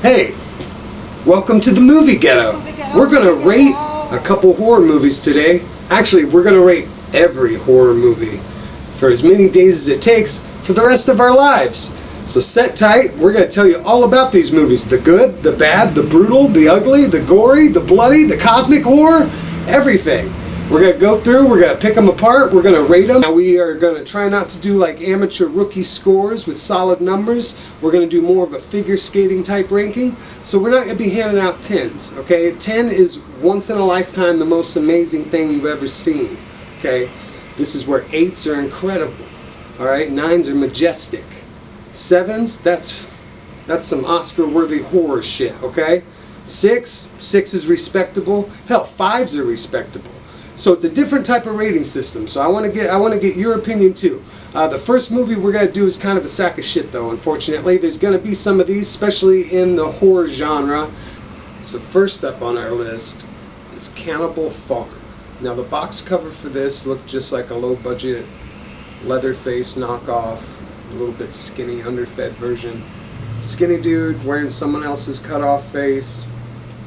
Hey, welcome to the movie ghetto. We're gonna rate a couple horror movies today. Actually, we're gonna rate every horror movie for as many days as it takes for the rest of our lives. So sit tight, we're gonna tell you all about these movies. The good, the bad, the brutal, the ugly, the gory, the bloody, the cosmic horror, everything. We're going to go through, we're going to pick them apart, we're going to rate them. Now we are going to try not to do like amateur rookie scores with solid numbers. We're going to do more of a figure skating type ranking. So we're not going to be handing out 10s, okay? 10 is once in a lifetime the most amazing thing you've ever seen, okay? This is where 8s are incredible, all right? 9s are majestic. 7s, that's some Oscar-worthy horror shit, okay? 6 is respectable. Hell, 5s are respectable. So it's a different type of rating system. So I want to get your opinion too. The first movie we're going to do is kind of a sack of shit though, unfortunately. There's going to be some of these, especially in the horror genre. So first up on our list is Cannibal Farm. Now the box cover for this looked just like a low budget Leatherface knockoff, a little bit skinny, underfed version. Skinny dude wearing someone else's cut off face,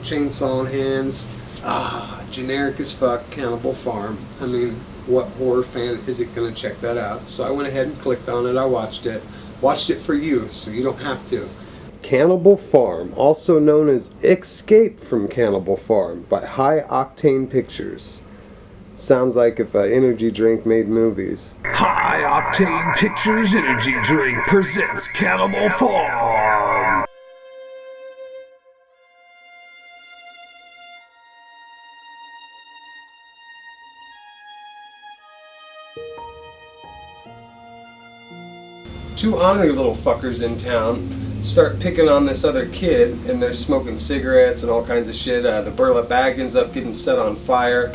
chainsaw in hands. Generic as fuck, Cannibal Farm. I mean, what horror fan isn't going to check that out? So I went ahead and clicked on it, I watched it. Watched it for you, so you don't have to. Cannibal Farm, also known as Escape from Cannibal Farm by High Octane Pictures. Sounds like if an energy drink made movies. High Octane Pictures Energy Drink presents Cannibal Farm. Two ornery little fuckers in town start picking on this other kid, and they're smoking cigarettes and all kinds of shit. The burlap bag ends up getting set on fire.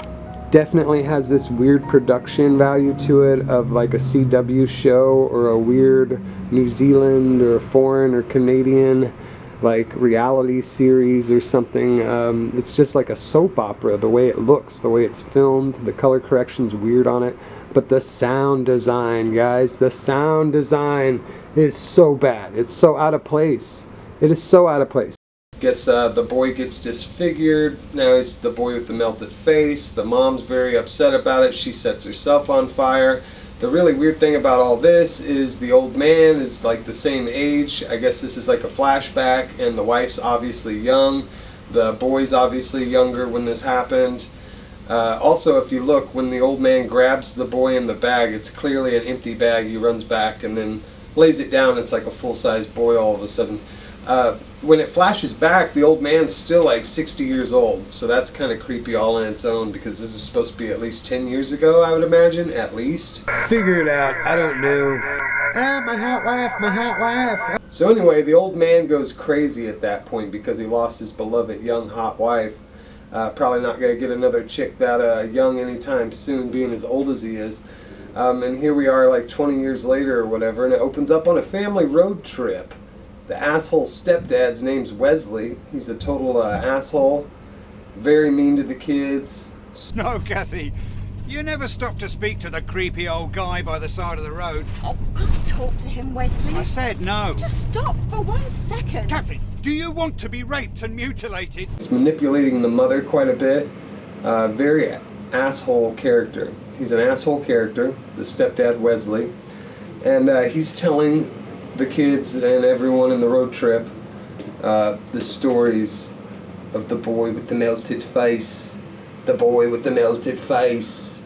Definitely has this weird production value to it of like a CW show or a weird New Zealand or foreign or Canadian like reality series or something. It's just like a soap opera, the way it looks, the way it's filmed, the color correction's weird on it. But the sound design, guys, the sound design is so bad. It's so out of place. It is so out of place. Guess the boy gets disfigured. Now he's the boy with the melted face. The mom's very upset about it. She sets herself on fire. The really weird thing about all this is the old man is like the same age. I guess this is like a flashback, and the wife's obviously young. The boy's obviously younger when this happened. Also, if you look, when the old man grabs the boy in the bag, it's clearly an empty bag. He runs back and then lays it down. It's like a full-size boy all of a sudden. When it flashes back, the old man's still like 60 years old. So that's kind of creepy all on its own, because this is supposed to be at least 10 years ago, I would imagine, at least. Figure it out, I don't know. My hot wife. So anyway, the old man goes crazy at that point because he lost his beloved young hot wife. Probably not going to get another chick that young anytime soon, being as old as he is. And here we are like 20 years later or whatever, and it opens up on a family road trip. The asshole stepdad's name's Wesley. He's a total asshole. Very mean to the kids. No, Kathy. You never stop to speak to the creepy old guy by the side of the road. Oh, I'll talk to him, Wesley. I said no. Just stop for 1 second. Kathy, do you want to be raped and mutilated? He's manipulating the mother quite a bit. Very asshole character. He's an asshole character, the stepdad Wesley. And he's telling the kids and everyone in the road trip the stories of the boy with the melted face. The boy with the melted face.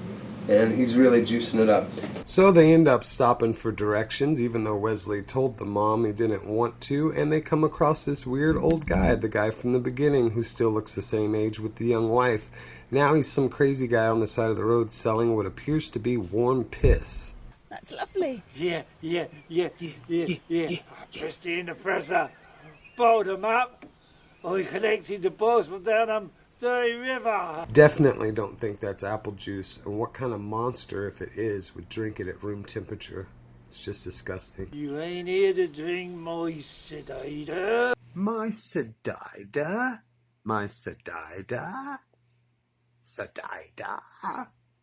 And he's really juicing it up. So they end up stopping for directions, even though Wesley told the mom he didn't want to, and they come across this weird old guy, the guy from the beginning, who still looks the same age with the young wife. Now he's some crazy guy on the side of the road selling what appears to be warm piss. That's lovely. Yeah. Just in the presser. Bowled them up. I collected the balls from down Dirty River. Definitely don't think that's apple juice, and what kind of monster, if it is, would drink it at room temperature? It's just disgusting. You ain't here to drink my cider. My cider? My cider? Cider?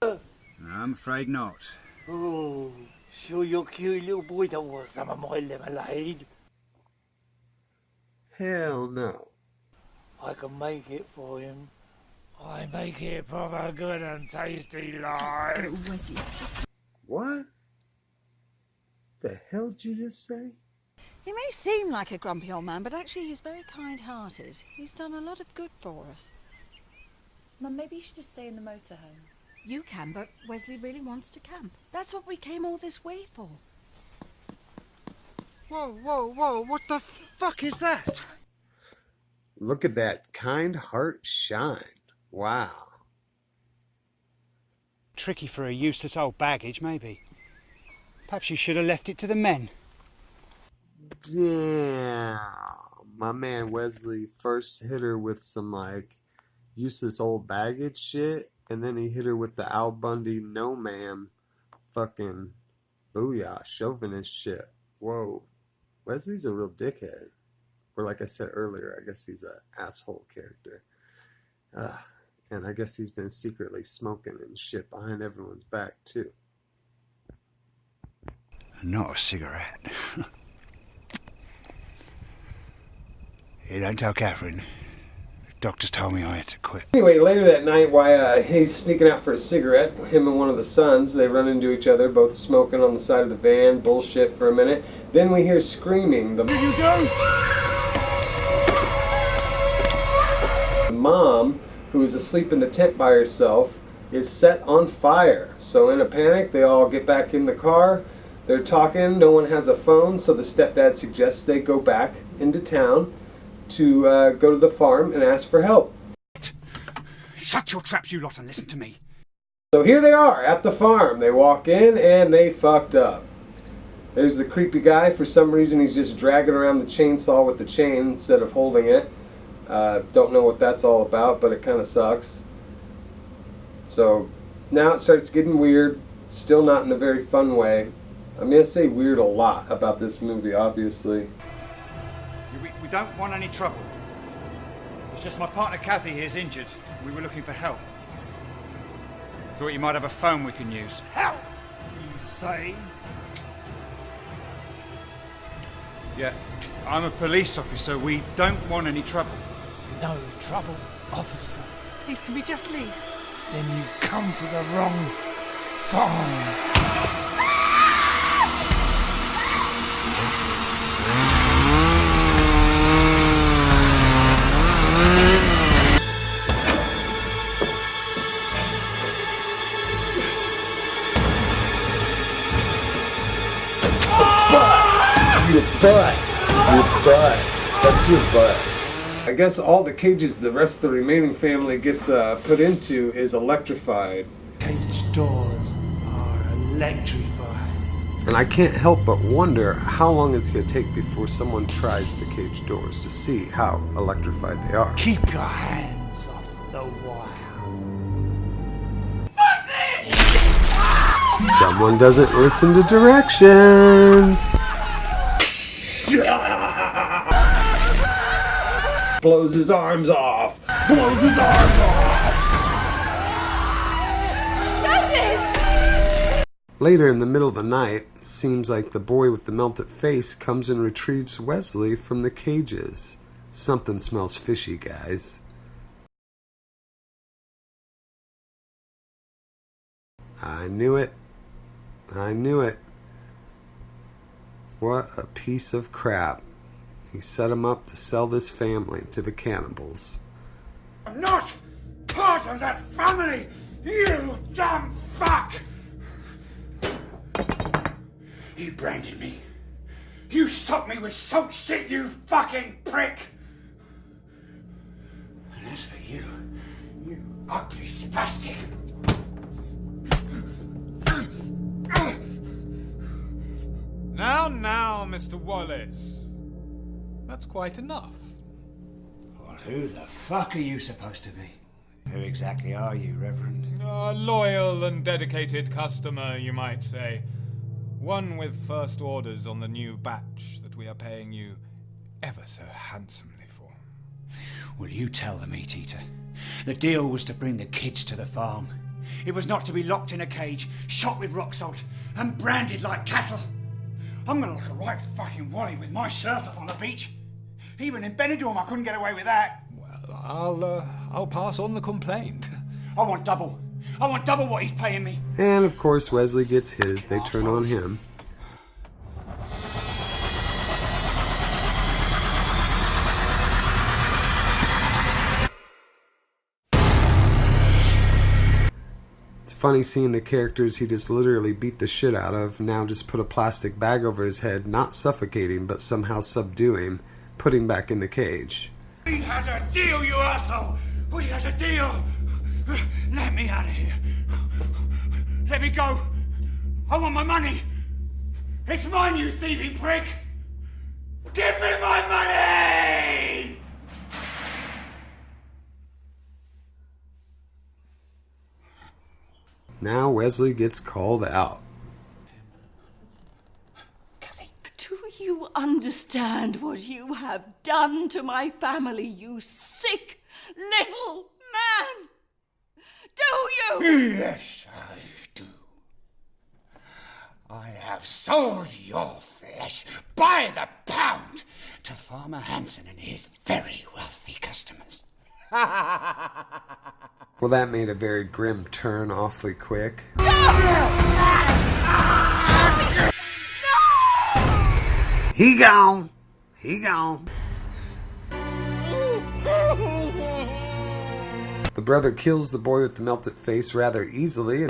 I'm afraid not. Oh, sure your cute little boy don't want some of my lemonade. Hell no. I can make it for him. I make it proper good and tasty like. Oh, Wesley, just... What? The hell did you just say? He may seem like a grumpy old man, but actually he's very kind-hearted. He's done a lot of good for us. Mum, maybe you should just stay in the motorhome. You can, but Wesley really wants to camp. That's what we came all this way for. Whoa, what the fuck is that? Look at that kind heart shine. Wow. Tricky for a useless old baggage, maybe. Perhaps you should have left it to the men. Damn. My man Wesley first hit her with some, like, useless old baggage shit, and then he hit her with the Al Bundy no ma'am fucking booyah chauvinist shit. Whoa. Wesley's a real dickhead. Or like I said earlier, I guess he's an asshole character. And I guess he's been secretly smoking and shit behind everyone's back, too. Not a cigarette. You don't tell Catherine. Doctors told me I had to quit. Anyway, later that night, while he's sneaking out for a cigarette, him and one of the sons, they run into each other, both smoking on the side of the van, bullshit for a minute. Then we hear screaming. The mom, who is asleep in the tent by herself, is set on fire. So in a panic, they all get back in the car. They're talking. No one has a phone, so the stepdad suggests they go back into town to go to the farm and ask for help. Shut your traps, you lot, and listen to me. So here they are at the farm. They walk in and they fucked up. There's the creepy guy. For some reason, he's just dragging around the chainsaw with the chain instead of holding it. Don't know what that's all about, but it kind of sucks. So now it starts getting weird. Still not in a very fun way. I'm going to say weird a lot about this movie, obviously. We don't want any trouble. It's just my partner Kathy here's injured. We were looking for help. Thought you might have a phone we can use. Help, you say? Yeah, I'm a police officer. We don't want any trouble. No trouble, officer. Please, can we just leave? Then you've come to the wrong farm. Your butt. That's your butt. I guess all the cages the rest of the remaining family gets put into is electrified. Cage doors are electrified. And I can't help but wonder how long it's going to take before someone tries the cage doors to see how electrified they are. Keep your hands off the wire. Someone doesn't listen to directions. Blows his arms off. Blows his arms off. Later in the middle of the night, it seems like the boy with the melted face comes and retrieves Wesley from the cages. Something smells fishy, guys. I knew it. What a piece of crap. He set him up to sell this family to the cannibals. I'm not part of that family, you dumb fuck! You branded me. You stopped me with salt shit, you fucking prick! And as for you, you ugly spastic. Now, Mr. Wallace. That's quite enough. Well, who the fuck are you supposed to be? Who exactly are you, Reverend? A loyal and dedicated customer, you might say. One with first orders on the new batch that we are paying you ever so handsomely for. Will you tell the meat eater? The deal was to bring the kids to the farm. It was not to be locked in a cage, shot with rock salt, and branded like cattle. I'm gonna look a right fucking wally with my shirt off on the beach. Even in Benidorm, I couldn't get away with that. Well, I'll pass on the complaint. I want double. I want double what he's paying me. And of course, Wesley gets his. They turn on him. It's funny seeing the characters he just literally beat the shit out of now just put a plastic bag over his head, not suffocating, but somehow subduing, putting back in the cage. We had a deal, you asshole! We had a deal! Let me out of here. Let me go. I want my money. It's mine, you thieving prick! Give me my money! Now Wesley gets called out. Do you understand what you have done to my family, you sick little man? Do you? Yes, I do. I have sold your flesh by the pound to Farmer Hanson and his very wealthy customers. Well, that made a very grim turn awfully quick. He gone. He gone. The brother kills the boy with the melted face rather easily.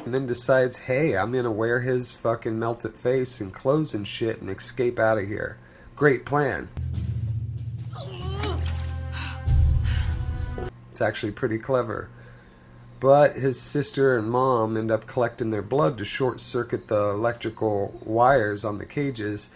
And then decides, hey, I'm gonna wear his fucking melted face and clothes and shit and escape out of here. Great plan. It's actually pretty clever. But his sister and mom end up collecting their blood to short circuit the electrical wires on the cages.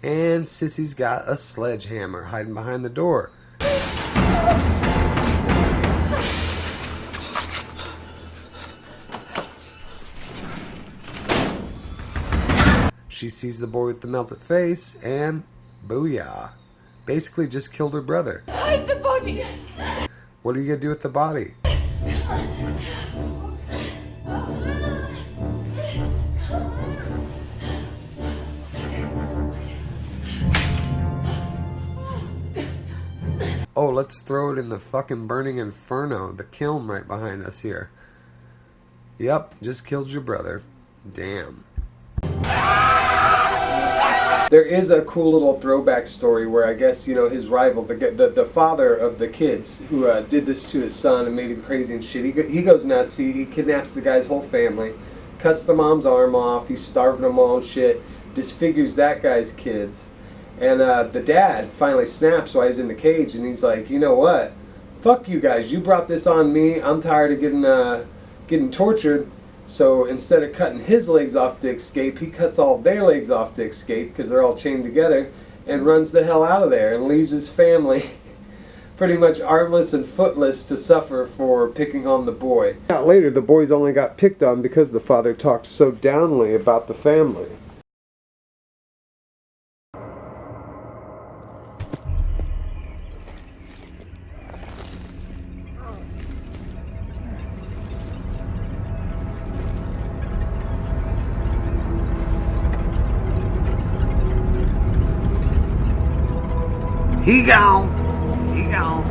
And Sissy's got a sledgehammer hiding behind the door. She sees the boy with the melted face and booyah. Basically just killed her brother. Hide the body! What are you gonna do with the body? Oh, let's throw it in the fucking burning inferno, the kiln right behind us here. Yep, just killed your brother. Damn. There is a cool little throwback story where I guess, you know, his rival, the father of the kids who did this to his son and made him crazy and shit, he goes nuts, he kidnaps the guy's whole family, cuts the mom's arm off, he's starving them all and shit, disfigures that guy's kids. And the dad finally snaps while he's in the cage, and he's like, you know what? Fuck you guys. You brought this on me. I'm tired of getting tortured. So instead of cutting his legs off to escape, he cuts all their legs off to escape because they're all chained together, and runs the hell out of there and leaves his family pretty much armless and footless to suffer for picking on the boy. Later, the boys only got picked on because the father talked so downly about the family. He gone. He gone.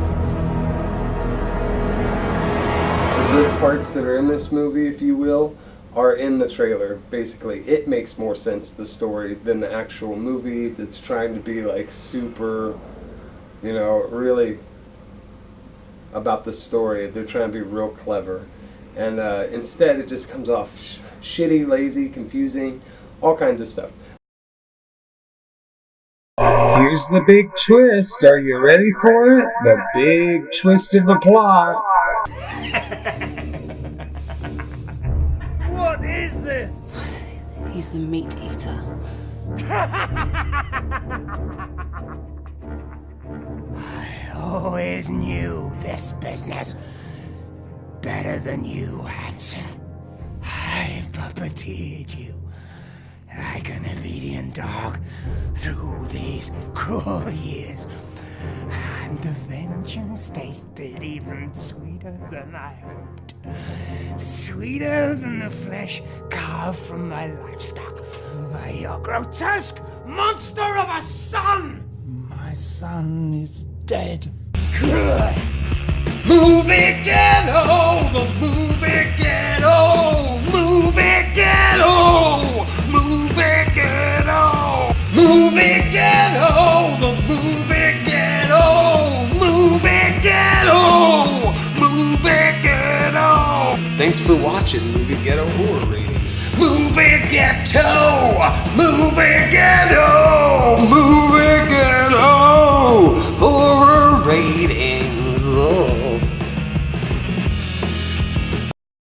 The good parts that are in this movie, if you will, are in the trailer. Basically, it makes more sense, the story, than the actual movie that's trying to be like super, you know, really about the story. They're trying to be real clever. And instead, it just comes off shitty, lazy, confusing, all kinds of stuff. Here's the big twist. Are you ready for it? The big twist in the plot. What is this? He's the meat eater. I always knew this business better than you, Hanson. I puppeteered you like an obedient dog through these cruel years. And the vengeance tasted even sweeter than I hoped. Sweeter than the flesh carved from my livestock by your grotesque monster of a son! My son is dead. Movie Ghetto, the movie ghetto, movie ghetto, movie ghetto, movie ghetto, the movie ghetto, movie ghetto, movie ghetto. Thanks for watching Movie Ghetto Horror Ratings. Movie Ghetto, movie ghetto.